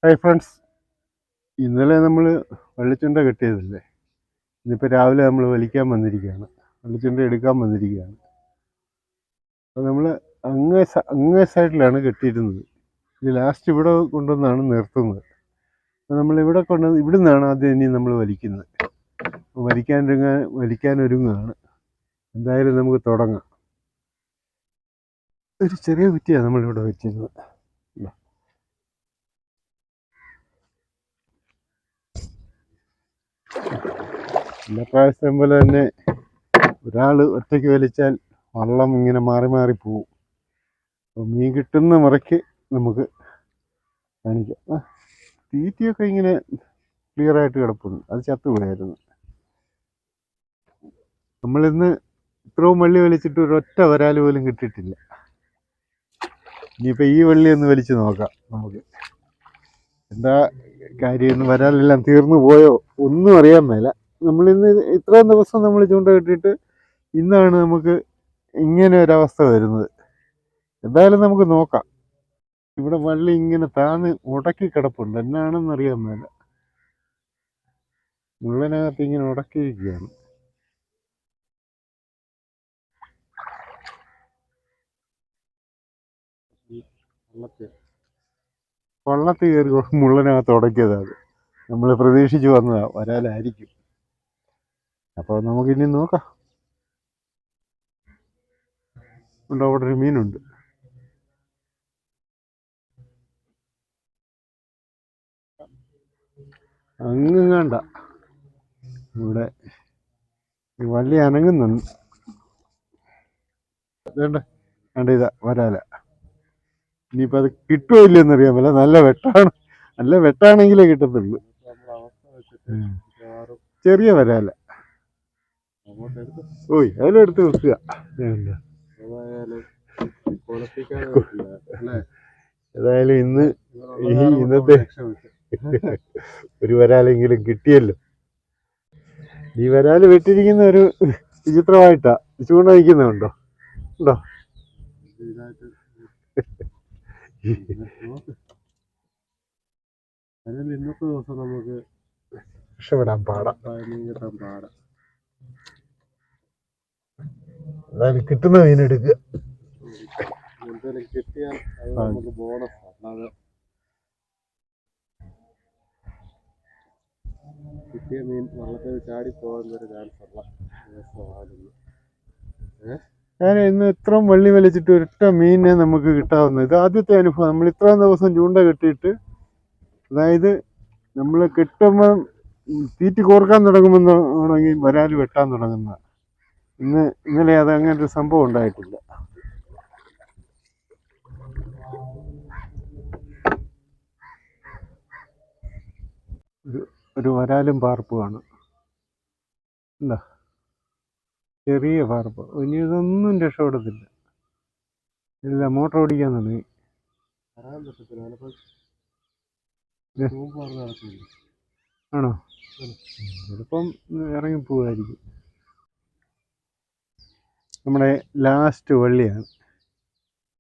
Hi friends, ഇന്നലെ നമ്മൾ വള്ളിച്ചുണ്ട കെട്ടിയതല്ലേ. ഇന്നിപ്പോൾ രാവിലെ നമ്മൾ വലിക്കാൻ വന്നിരിക്കുകയാണ്, വള്ളിച്ചുണ്ട എടുക്കാൻ വന്നിരിക്കുകയാണ്. അപ്പോൾ നമ്മൾ അങ്ങേ സൈഡിലാണ് കെട്ടിയിരുന്നത്. ഇത് ലാസ്റ്റ് ഇവിടെ കൊണ്ടുവന്നാണ് നിർത്തുന്നത്. അപ്പോൾ നമ്മളിവിടെ ഇവിടെ നിന്നാണ് ആദ്യം ഇനി നമ്മൾ വലിക്കുന്നത്. വലിക്കാനൊരുങ്ങുകയാണ്. എന്തായാലും നമുക്ക് തുടങ്ങാം. ഒരു ചെറിയ കുറ്റിയാണ് നമ്മളിവിടെ വെച്ചിരുന്നത്. എല്ലാ പ്രാവശ്യം പോലെ തന്നെ ഒരാൾ ഒറ്റയ്ക്ക് വലിച്ചാൽ വള്ളം ഇങ്ങനെ മാറി മാറി പോവും. അപ്പോൾ മീൻ കിട്ടുന്ന മുറയ്ക്ക് നമുക്ക് കാണിക്കാം. തീറ്റയൊക്കെ ഇങ്ങനെ ക്ലിയറായിട്ട് കിടപ്പുണ്ട്, അത് ചത്തുപോയായിരുന്നു. നമ്മളിന്ന് ഇത്രയും വള്ളി വലിച്ചിട്ട് ഒരൊറ്റ വരാൽ പോലും കിട്ടിയിട്ടില്ല. ഇനിയിപ്പോൾ ഈ വള്ളി ഒന്ന് വലിച്ച് നോക്കാം നമുക്ക്. എന്താ കാര്യം, വരാലെല്ലാം തീർന്നു പോയോ ഒന്നും അറിയാൻ മേല. നമ്മളിന്ന് ഇത്രയും ദിവസം നമ്മൾ ചൂണ്ട കിട്ടിയിട്ട് ഇന്നാണ് നമുക്ക് ഇങ്ങനെ ഒരവസ്ഥ വരുന്നത്. എന്തായാലും നമുക്ക് നോക്കാം. ഇവിടെ വള്ളി ഇങ്ങനെ താന്ന് ഉടക്കി കിടപ്പുണ്ട്, എന്നാണെന്ന് അറിയാൻ മേല. മുള്ളനകത്ത് ഇങ്ങനെ ഉടക്കിയിരിക്കുകയാണ്. വള്ളത്തിൽ കയറി മുള്ളനകത്ത് ഉടക്കിയതാണ്. നമ്മൾ പ്രതീക്ഷിച്ച് വന്നതാ, വരാലായിരിക്കും. അപ്പോൾ നമുക്കിനി നോക്കാം. ഉണ്ട്, അവിടെ ഒരു മീനുണ്ട്. അങ്ങ് കണ്ട ഇവിടെ ഈ വള്ളി അനങ്ങുന്നുണ്ട്. വേണ്ട വേണ്ട, ഇതാ വരാല. ഇനിയിപ്പോൾ അത് കിട്ടുമോ ഇല്ലെന്നറിയാൻ പറ്റില്ല. നല്ല വെട്ടാണെങ്കിലേ കിട്ടത്തുള്ളൂ. ചെറിയ വരാല. ഓയ്, അതിലെടുത്ത് വെക്കുക. ഏതായാലും ഇന്നത്തെ ഒരു വരാലെങ്കിലും കിട്ടിയല്ലോ. ഈ വരാല് വെട്ടിരിക്കുന്ന ഒരു വിചിത്രമായിട്ടാ ചൂണ്ട വയ്ക്കുന്നുണ്ടോ ഉണ്ടോ? ഇന്നത്തെ ദിവസം നമുക്ക് രക്ഷപ്പെടാൻ പാടാം. എന്തായാലും കിട്ടുന്ന മീനെടുക്കുക. എന്തായാലും കിട്ടിയാൽ നമുക്ക് ബോണസ്. അല്ലാതെ കിട്ടിയ മീൻ വള്ളത്തിൽ ചാടി പോകുന്നൊരു ചാൻസ് ഉള്ള ദിവസമായിരുന്നു. ഞാൻ ഇന്ന് ഇത്രയും വള്ളി വലിച്ചിട്ട് ഒരൊറ്റ മീനെ നമുക്ക് കിട്ടാവുന്നത്. ഇത് ആദ്യത്തെ അനുഭവം. നമ്മൾ ഇത്രയും ദിവസം ചൂണ്ട കെട്ടിയിട്ട്, അതായത് നമ്മൾ കെട്ടുമ്പോൾ തീറ്റി കോർക്കാൻ തുടങ്ങുമെന്നാണെങ്കിൽ വരാൽ വെട്ടാൻ തുടങ്ങുന്നതാണ്. ഇന്നലെ അത് അങ്ങനെ ഒരു സംഭവം ഉണ്ടായിട്ടില്ല. ഒരു വരാലും പാർപ്പുമാണ്. എന്താ ചെറിയ പാർപ്പ്. ഇനി ഇതൊന്നും രക്ഷപ്പെടത്തില്ല. ഇല്ല, മോട്ടർ ഓടിക്കാൻ തുടങ്ങി. ആണോ? ചിലപ്പം ഇറങ്ങിപ്പോവായിരിക്കും. നമ്മുടെ ലാസ്റ്റ് വള്ളിയാണ്.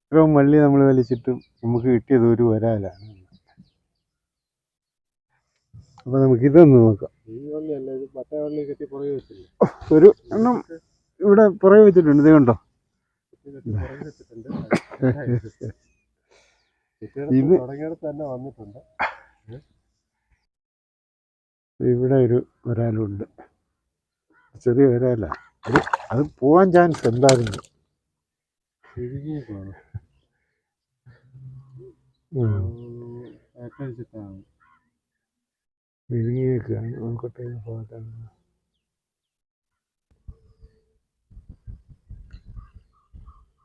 ഇത്രയും വള്ളി നമ്മൾ വലിച്ചിട്ടും നമുക്ക് കിട്ടിയത് ഒരു വരാലാണ്. അപ്പൊ നമുക്ക് ഇതൊന്ന് നോക്കാം. ഈ വള്ളിയല്ല, ഇത് മറ്റേ വള്ളി കെട്ടി പുറകെ വെച്ചില്ല. ഒരു എണ്ണം ഇവിടെ പുറകെ വെച്ചിട്ടുണ്ട്. ഇത് കണ്ടോ? ഇത് തുടങ്ങിയിടത്ത് തന്നെ വന്നിട്ടുണ്ട്. ഇവിടെ ഒരു വരാലുണ്ട്, ചെറിയ വരാല. അത് പോവാൻ ചാൻസ് എന്തായിരുന്നു? വിഴുങ്ങിയേക്കാണ്. നോക്കട്ടെ ഭാഗത്താണ്.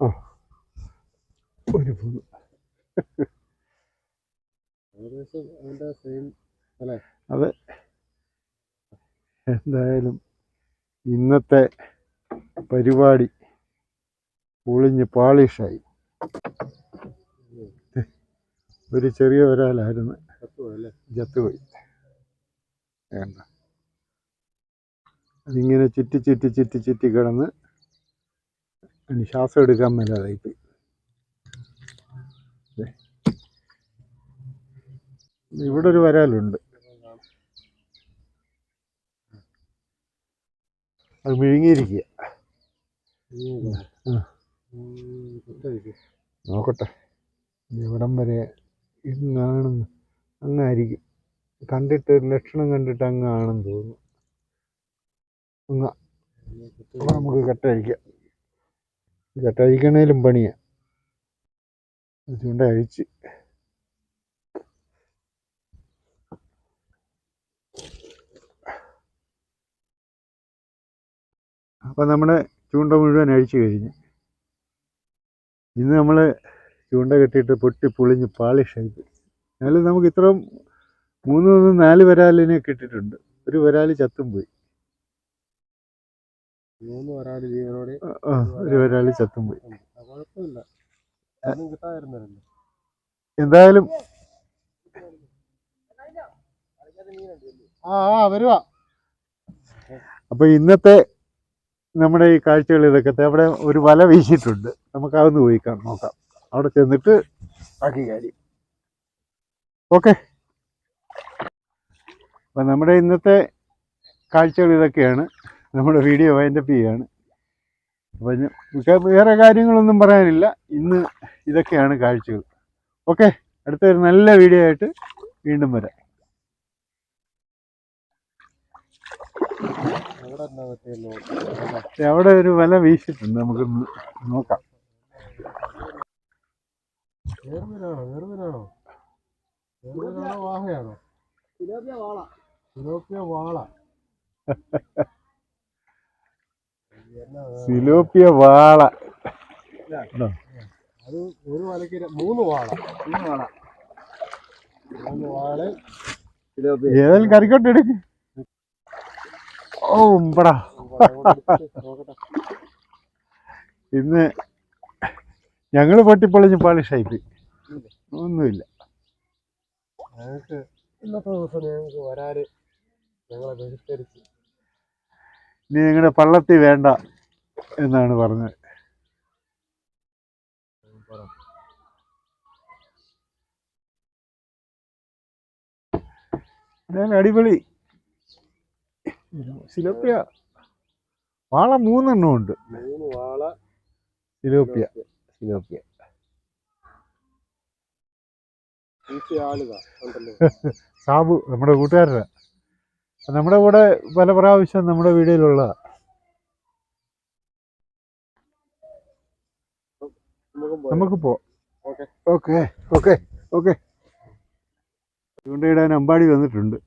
ഓ, ഒരു പൂന്ന് ഏകദേശം അതിൻ്റെ സെയിം അല്ലേ? അത് എന്തായാലും ഇന്നത്തെ പരിപാടി പൊളിഞ്ഞ് പാളിഷായി. ഒരു ചെറിയ ഒരാളായിരുന്നു, ചത്തുപോയി. വേണ്ട, അതിങ്ങനെ ചുറ്റി ചുറ്റി ചുറ്റി ചുറ്റി കിടന്ന് ശ്വാസം എടുക്കാൻ മേലാതായിപ്പോയി. ഇവിടെ ഒരു വരാലുണ്ട്, അത് വിഴുങ്ങിയിരിക്കുക. നോക്കട്ടെ ഇവിടം വരെ ഇങ്ങാണെന്ന്, അങ്ങായിരിക്കും. കണ്ടിട്ട് ഒരു ലക്ഷണം കണ്ടിട്ട് അങ്ങാണെന്ന് തോന്നുന്നു. അങ്ങ നമുക്ക് കെട്ടഴിക്കാം. കെട്ടഴിക്കണേലും പണിയാ. ചൂണ്ട അഴിച്ച് അപ്പം നമ്മുടെ ചൂണ്ട മുഴുവൻ അഴിച്ചു കഴിഞ്ഞു. ഇന്ന് നമ്മൾ ചൂണ്ട കെട്ടിയിട്ട് പൊട്ടി പൊളിഞ്ഞ് പാളിഷായി. എന്നാലും നമുക്ക് ഇത്രയും 4 വരാലിനെ കിട്ടിയിട്ടുണ്ട്. ഒരു വരാല് ചത്തും പോയി. 3 വരാല് ജീവനോടെ, ഒരു വരാല് ചത്തും പോയി. കുഴപ്പമില്ല, കിട്ടാതിരുന്നല്ലോ. എന്തായാലും വരുവാ. അപ്പൊ ഇന്നത്തെ നമ്മുടെ ഈ കാഴ്ചകൾ ഇതൊക്കെ. അവിടെ ഒരു വല വീശിയിട്ടുണ്ട്, നമുക്ക് അതൊന്ന് പോയി നോക്കാം. അവിടെ ചെന്നിട്ട് ബാക്കി കാര്യം. ഓക്കെ. അപ്പം നമ്മുടെ ഇന്നത്തെ കാഴ്ചകൾ ഇതൊക്കെയാണ്. നമ്മുടെ വീഡിയോ വൈൻഡപ്പ് ചെയ്യുകയാണ്. അപ്പം വേറെ കാര്യങ്ങളൊന്നും പറയാനില്ല. ഇന്ന് ഇതൊക്കെയാണ് കാഴ്ചകൾ. ഓക്കെ, അടുത്തൊരു നല്ല വീഡിയോ ആയിട്ട് വീണ്ടും വരാം. അവിടെ ഒരു വല വീശിയിട്ടുണ്ട്, നമുക്കൊന്ന് നോക്കാം. വാഹയാണോ? സിലോപ്പിയ വാള. അത് ഒരു വലക്ക് 3 വാള. 3 വാള് ഏതായാലും കറിക്കോട്ട് എടുക്ക്. ഓ ഉമ്പടാ. ഇന്ന് ഞങ്ങള് പൊട്ടിപ്പൊളിഞ്ഞ് പാളിഷായിപ്പോയി. ഒന്നുമില്ല. ഞങ്ങൾക്ക് ഇന്നത്തെ ദിവസം ഞങ്ങൾക്ക് വരാല് ഞങ്ങളെ ബഹിഷ്കരിച്ച്. ഇനി നിങ്ങളുടെ പള്ളത്തി വേണ്ട എന്നാണ് പറഞ്ഞത്. അടിപൊളി സിലോപ്പിയ വാള 3 എണ്ണം ഉണ്ട്. 3 വാള സിലോപ്പിയ. സാബു നമ്മുടെ കൂട്ടുകാരനാ. നമ്മുടെ കൂടെ പല പ്രാവശ്യം നമ്മുടെ വീഡിയോയിലുള്ളതാ. നമുക്ക് പോവാം. ഓക്കെ. ചൂണ്ടയിടാൻ അമ്പാടി വന്നിട്ടുണ്ട്.